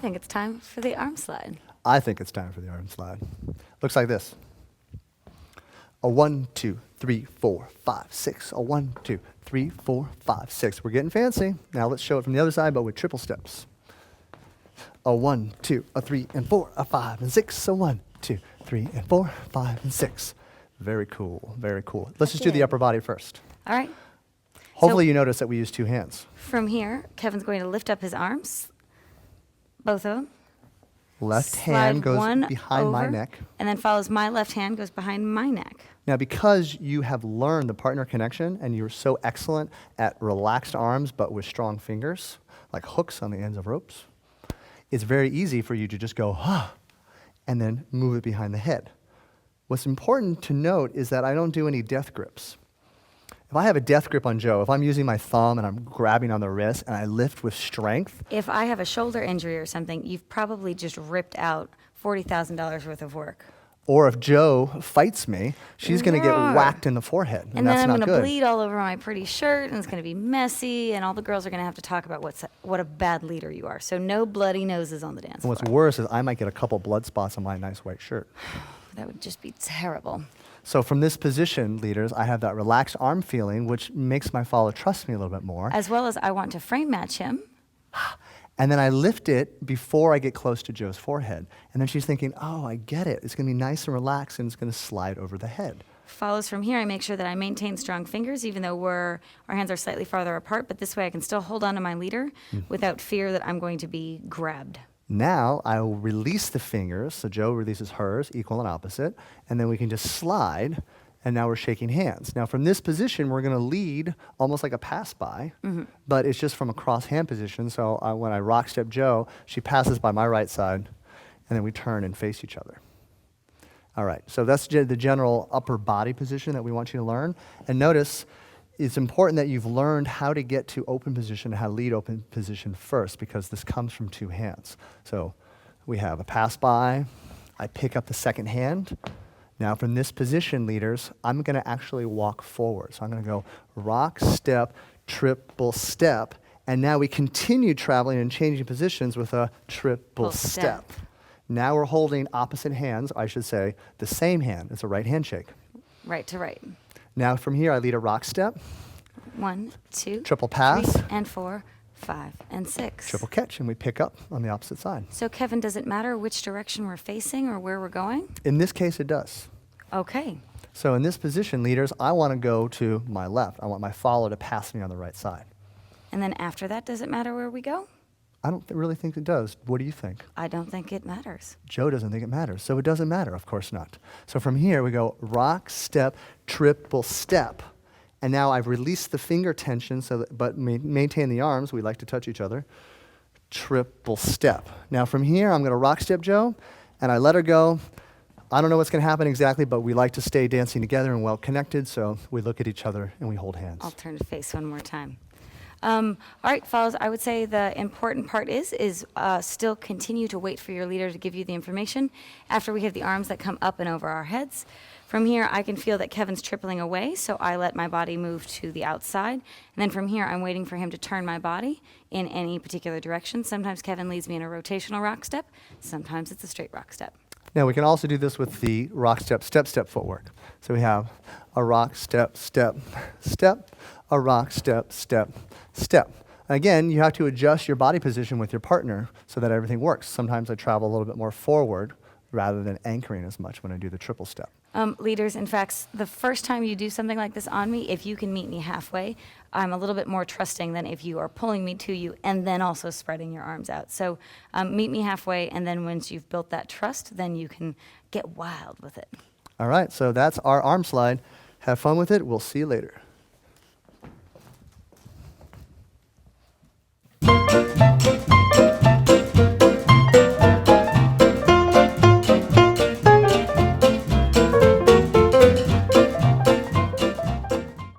think it's time for the arm slide. I think it's time for the arm slide. Looks like this. A 1, 2, 3, 4, 5, 6. A 1, 2, 3, 4, 5, 6. We're getting fancy. Now let's show it from the other side, but with triple steps. A 1, 2, a 3, and 4, a 5, and 6. A 1, 2, 3, and 4, 5, and 6. Very cool, very cool. Let's just do the upper body first. All right. Hopefully you notice that we use 2 hands. From here, Kevin's going to lift up his arms, both of them. Left Slide hand goes one behind my over, neck. And then follows my left hand, goes behind my neck. Now, because you have learned the partner connection and you're so excellent at relaxed arms but with strong fingers, like hooks on the ends of ropes, it's very easy for you to just go, and then move it behind the head. What's important to note is that I don't do any death grips. If I have a death grip on Joe, if I'm using my thumb and I'm grabbing on the wrist and I lift with strength. If I have a shoulder injury or something, you've probably just ripped out $40,000 worth of work. Or if Joe fights me, she's going to get whacked in the forehead, and that's then not I'm good. going to bleed all over my pretty shirt, and it's going to be messy, and all the girls are going to have to talk about what a bad leader you are. So no bloody noses on the dance And floor. what's worse is I might get a couple blood spots on my nice white shirt. That would just be terrible. So from this position, leaders, I have that relaxed arm feeling, which makes my follower trust me a little bit more. As well as I want to frame match him. And then I lift it before I get close to Joe's forehead. And then she's thinking, oh, I get it. It's going to be nice and relaxed, and it's going to slide over the head. Follows from here. I make sure that I maintain strong fingers, even though our hands are slightly farther apart. But this way I can still hold on to my leader without fear that I'm going to be grabbed. Now I will release the fingers, so Joe releases hers, equal and opposite, and then we can just slide, and now we're shaking hands. Now from this position, we're going to lead almost like a pass-by, but it's just from a cross-hand position, so when I rock step Joe, she passes by my right side, and then we turn and face each other. All right, so that's the general upper body position that we want you to learn, and notice it's important that you've learned how to get to open position, how to lead open position first, because this comes from 2 hands. So we have a pass by, I pick up the second hand. Now from this position, leaders, I'm gonna actually walk forward. So I'm gonna go rock, step, triple step, and now we continue traveling and changing positions with a triple step. Now we're holding opposite hands, I should say, the same hand. It's a right handshake. Right to right. Now from here, I lead a rock step. 1, 2, triple pass. 3, and 4, 5, and 6. Triple catch, and we pick up on the opposite side. So Kevin, does it matter which direction we're facing or where we're going? In this case, it does. Okay. So in this position, leaders, I want to go to my left. I want my follower to pass me on the right side. And then after that, does it matter where we go? I don't really think it does. What do you think? I don't think it matters. Joe doesn't think it matters, so it doesn't matter. Of course not. So from here, we go rock, step, triple step. And now I've released the finger tension, but maintain the arms. We like to touch each other. Triple step. Now from here, I'm going to rock step Joe, and I let her go. I don't know what's going to happen exactly, but we like to stay dancing together and well connected, so we look at each other and we hold hands. I'll turn to face one more time. All right, fellas, I would say the important part is still continue to wait for your leader to give you the information after we have the arms that come up and over our heads. From here, I can feel that Kevin's tripling away, so I let my body move to the outside. And then from here, I'm waiting for him to turn my body in any particular direction. Sometimes Kevin leads me in a rotational rock step. Sometimes it's a straight rock step. Now, we can also do this with the rock step, step, step footwork. So we have a rock, step, step, step, a rock, step, step, step. Again, you have to adjust your body position with your partner so that everything works. Sometimes I travel a little bit more forward rather than anchoring as much when I do the triple step. Leaders, in fact, the first time you do something like this on me, if you can meet me halfway, I'm a little bit more trusting than if you are pulling me to you and then also spreading your arms out. So meet me halfway, and then once you've built that trust, then you can get wild with it. All right, so that's our arm slide. Have fun with it. We'll see you later.